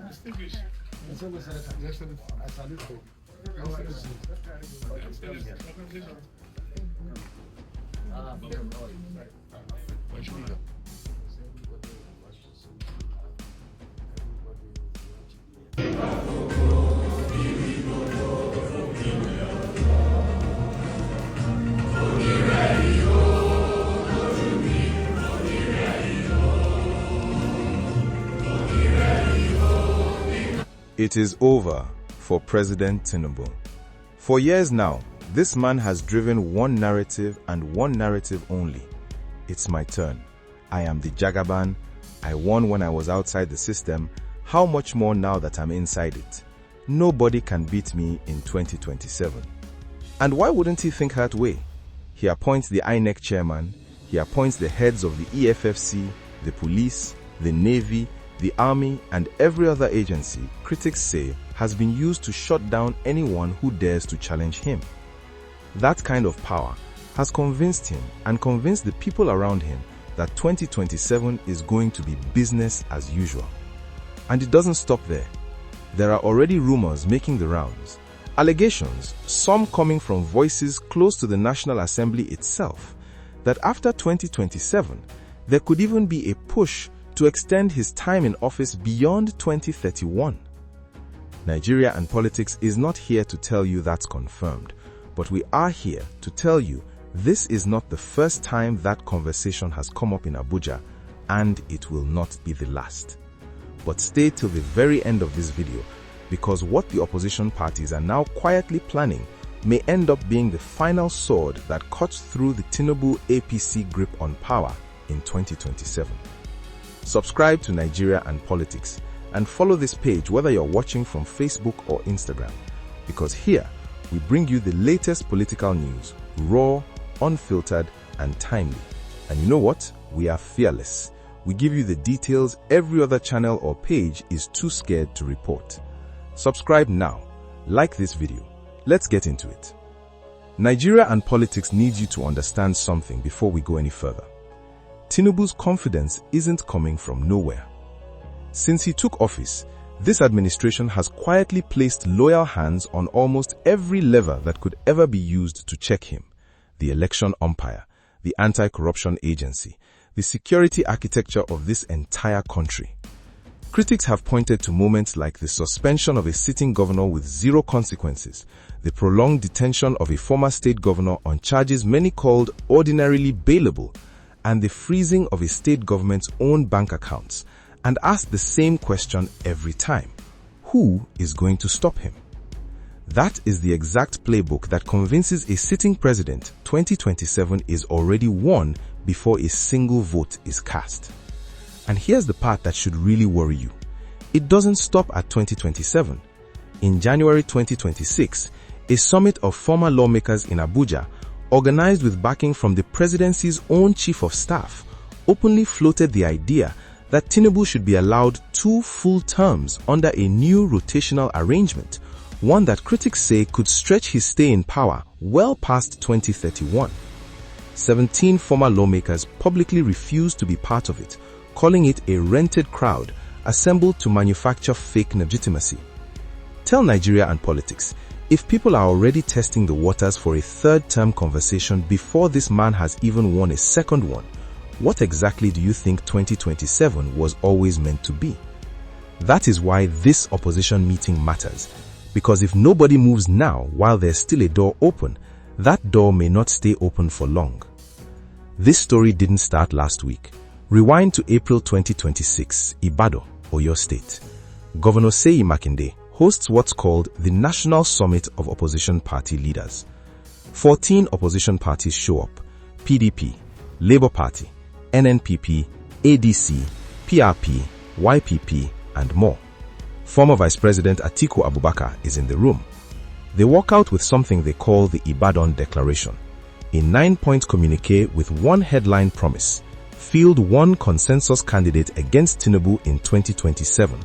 Distinguished. I salute you. It is over for President Tinubu. For years now, this man has driven one narrative and one narrative only. It's my turn. I am the Jagaban. I won when I was outside the system. How much more now that I'm inside it? Nobody can beat me in 2027. And why wouldn't he think that way? He appoints the INEC chairman, he appoints the heads of the EFFC, the police, the Navy, the army, and every other agency critics say has been used to shut down anyone who dares to challenge him. That kind of power has convinced him and convinced the people around him that 2027 is going to be business as usual. And it doesn't stop there. There are already rumors making the rounds, allegations, some coming from voices close to the National Assembly itself, that after 2027, there could even be a push to extend his time in office beyond 2031. Nigeria and politics is not here to tell you that's confirmed, but we are here to tell you this is not the first time that conversation has come up in Abuja, and it will not be the last. But stay till the very end of this video, because what the opposition parties are now quietly planning may end up being the final sword that cuts through the TINUBU APC grip on power in 2027. Subscribe to Nigeria and Politics and follow this page whether you're watching from Facebook or Instagram, because here we bring you the latest political news, raw, unfiltered, and timely. And you know what? We are fearless. We give you the details every other channel or page is too scared to report. Subscribe now. Like this video. Let's get into it. Nigeria and Politics needs you to understand something before we go any further. Tinubu's confidence isn't coming from nowhere. Since he took office, this administration has quietly placed loyal hands on almost every lever that could ever be used to check him. The election umpire, the anti-corruption agency, the security architecture of this entire country. Critics have pointed to moments like the suspension of a sitting governor with zero consequences, the prolonged detention of a former state governor on charges many called ordinarily bailable, and the freezing of a state government's own bank accounts, and asked the same question every time. Who is going to stop him? That is the exact playbook that convinces a sitting president 2027 is already won before a single vote is cast. And here's the part that should really worry you. It doesn't stop at 2027. In January 2026, a summit of former lawmakers in Abuja, organized with backing from the presidency's own chief of staff, openly floated the idea that Tinubu should be allowed 2 full terms under a new rotational arrangement, one that critics say could stretch his stay in power well past 2031. 17 former lawmakers publicly refused to be part of it, calling it a rented crowd assembled to manufacture fake legitimacy. Tell Nigeria and Politics, if people are already testing the waters for a third-term conversation before this man has even won a second one, what exactly do you think 2027 was always meant to be? That is why this opposition meeting matters, because if nobody moves now while there's still a door open, that door may not stay open for long. This story didn't start last week. Rewind to April 2026, Ibadan, Oyo State. Governor Seyi Makinde hosts what's called the National Summit of Opposition Party Leaders. 14 opposition parties show up: PDP, Labour Party, NNPP, ADC, PRP, YPP, and more. Former Vice President Atiku Abubakar is in the room. They walk out with something they call the Ibadan Declaration, a 9-point communiqué with one headline promise: field one consensus candidate against Tinubu in 2027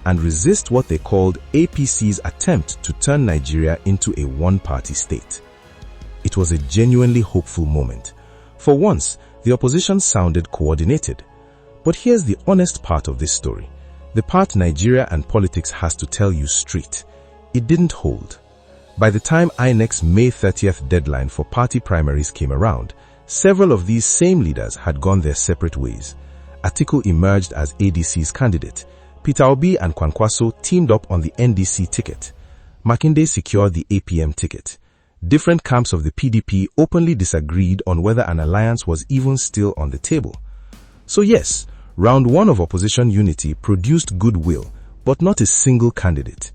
and resist what they called APC's attempt to turn Nigeria into a one-party state. It was a genuinely hopeful moment. For once, the opposition sounded coordinated. But here's the honest part of this story. The part Nigeria and politics has to tell you straight, it didn't hold. By the time INEC's May 30th deadline for party primaries came around, several of these same leaders had gone their separate ways. Atiku emerged as ADC's candidate. Peter Obi and Kwankwaso teamed up on the NDC ticket. Makinde secured the APM ticket. Different camps of the PDP openly disagreed on whether an alliance was even still on the table. So yes, round one of opposition unity produced goodwill, but not a single candidate.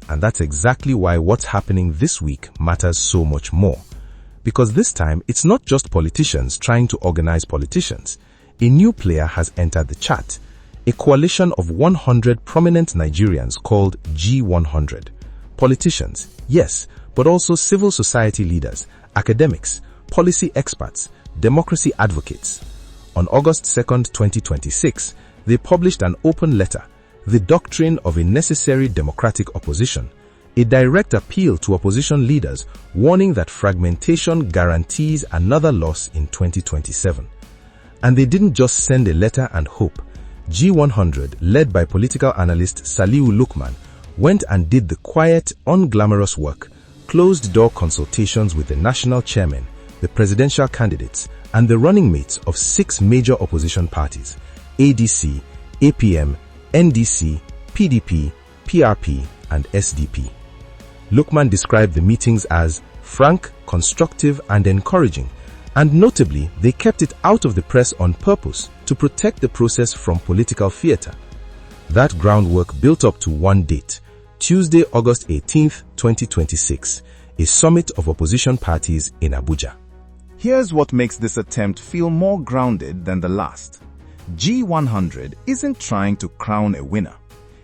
And that's exactly why what's happening this week matters so much more. Because this time, it's not just politicians trying to organize politicians. A new player has entered the chat. A coalition of 100 prominent Nigerians called G100. Politicians, yes, but also civil society leaders, academics, policy experts, democracy advocates. On August 2nd, 2026, they published an open letter, The Doctrine of a Necessary Democratic Opposition, a direct appeal to opposition leaders warning that fragmentation guarantees another loss in 2027. And they didn't just send a letter and hope. G100, led by political analyst Saliu Lukman, went and did the quiet, unglamorous work, closed-door consultations with the national chairman, the presidential candidates, and the running mates of 6 major opposition parties, ADC, APM, NDC, PDP, PRP, and SDP. Lukman described the meetings as frank, constructive, and encouraging, and notably, they kept it out of the press on purpose to protect the process from political theater. That groundwork built up to one date, Tuesday, August 18th, 2026, a summit of opposition parties in Abuja. Here's what makes this attempt feel more grounded than the last. G100 isn't trying to crown a winner.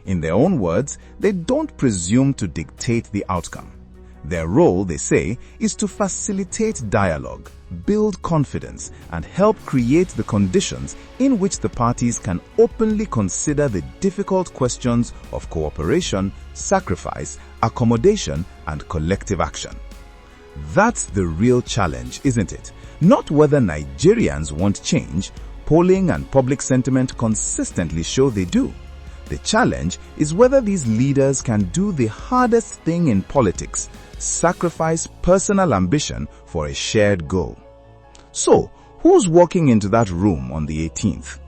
In their own words, they don't presume to dictate the outcome. Their role, they say, is to facilitate dialogue, build confidence, and help create the conditions in which the parties can openly consider the difficult questions of cooperation, sacrifice, accommodation, and collective action. That's the real challenge, isn't it? Not whether Nigerians want change. Polling and public sentiment consistently show they do. The challenge is whether these leaders can do the hardest thing in politics, sacrifice personal ambition for a shared goal. So, who's walking into that room on the 18th?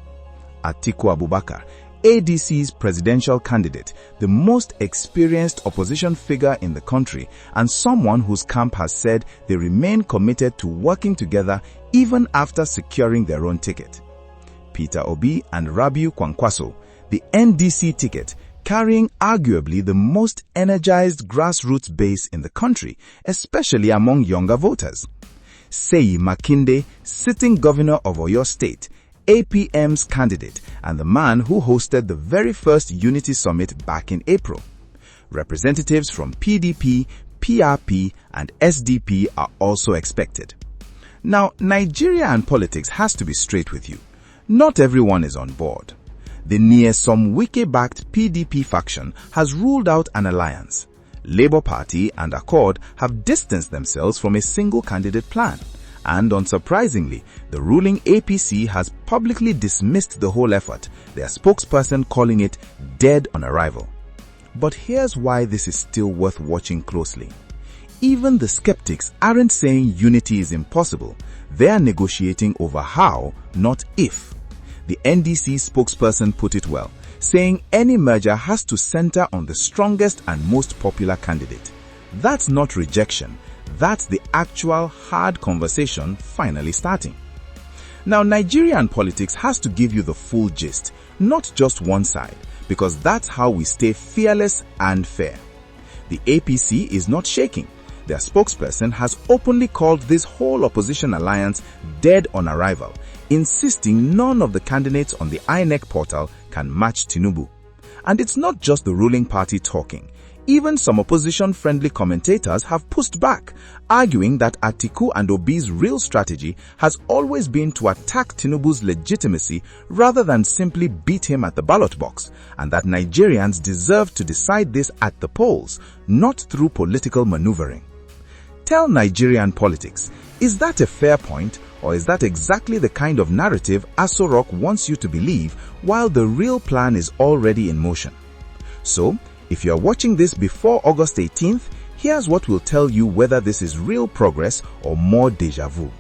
Atiku Abubakar, ADC's presidential candidate, the most experienced opposition figure in the country, and someone whose camp has said they remain committed to working together even after securing their own ticket. Peter Obi and Rabiu Kwankwaso, the NDC ticket, carrying arguably the most energized grassroots base in the country, especially among younger voters. Seyi Makinde, sitting governor of Oyo State, APM's candidate, and the man who hosted the very first Unity Summit back in April. Representatives from PDP, PRP, and SDP are also expected. Now, Nigeria and politics has to be straight with you. Not everyone is on board. The near-some Wike-backed PDP faction has ruled out an alliance. Labour Party and Accord have distanced themselves from a single candidate plan. And unsurprisingly, the ruling APC has publicly dismissed the whole effort, their spokesperson calling it dead on arrival. But here's why this is still worth watching closely. Even the skeptics aren't saying unity is impossible. They're negotiating over how, not if. The NDC spokesperson put it well, saying any merger has to center on the strongest and most popular candidate. That's not rejection. That's the actual hard conversation finally starting. Now, Nigerian politics has to give you the full gist, not just one side, because that's how we stay fearless and fair. The APC is not shaking. Their spokesperson has openly called this whole opposition alliance dead on arrival, insisting none of the candidates on the INEC portal can match TINUBU. And it's not just the ruling party talking. Even some opposition-friendly commentators have pushed back, arguing that Atiku and Obi's real strategy has always been to attack Tinubu's legitimacy rather than simply beat him at the ballot box, and that Nigerians deserve to decide this at the polls, not through political maneuvering. Tell Nigerian politics, is that a fair point, Or is that exactly the kind of narrative Aso Rock wants you to believe while the real plan is already in motion? So, if you are watching this before August 18th, here's what will tell you whether this is real progress or more déjà vu.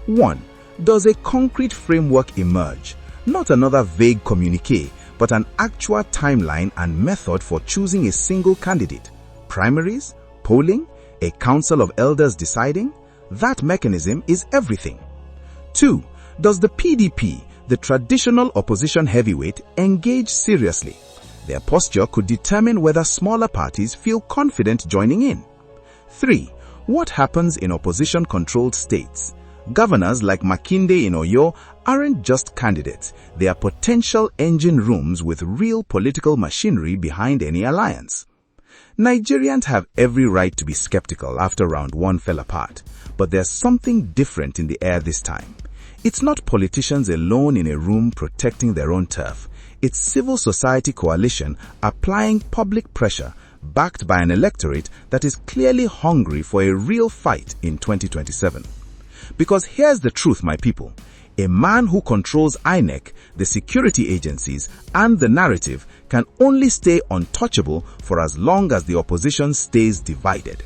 1. Does a concrete framework emerge? Not another vague communique, but an actual timeline and method for choosing a single candidate. Primaries? Polling? A council of elders deciding? That mechanism is everything. 2. Does the PDP, the traditional opposition heavyweight, engage seriously? Their posture could determine whether smaller parties feel confident joining in. 3. What happens in opposition-controlled states? Governors like Makinde in Oyo aren't just candidates, they are potential engine rooms with real political machinery behind any alliance. Nigerians have every right to be skeptical after round 1 fell apart, but there's something different in the air this time. It's not politicians alone in a room protecting their own turf. It's civil society coalition applying public pressure backed by an electorate that is clearly hungry for a real fight in 2027. Because here's the truth, my people. A man who controls INEC, the security agencies, and the narrative can only stay untouchable for as long as the opposition stays divided.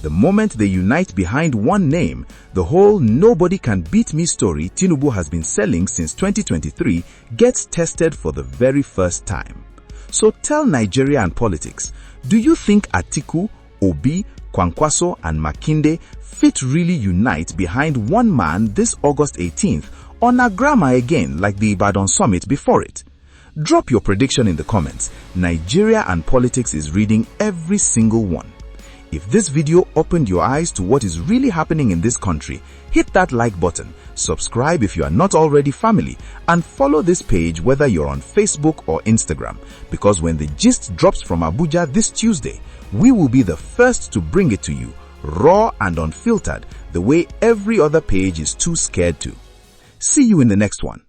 The moment they unite behind one name, the whole "nobody can beat me" story Tinubu has been selling since 2023 gets tested for the very first time. So tell Nigeria and politics, do you think Atiku, Obi, Kwankwaso, and Makinde fit really unite behind one man this August 18th, or na grammar again like the Ibadan summit before it? Drop your prediction in the comments. Nigeria and politics is reading every single one. If this video opened your eyes to what is really happening in this country, hit that like button, subscribe if you are not already family, and follow this page whether you're on Facebook or Instagram, because when the gist drops from Abuja this Tuesday, we will be the first to bring it to you, raw and unfiltered, the way every other page is too scared to. See you in the next one.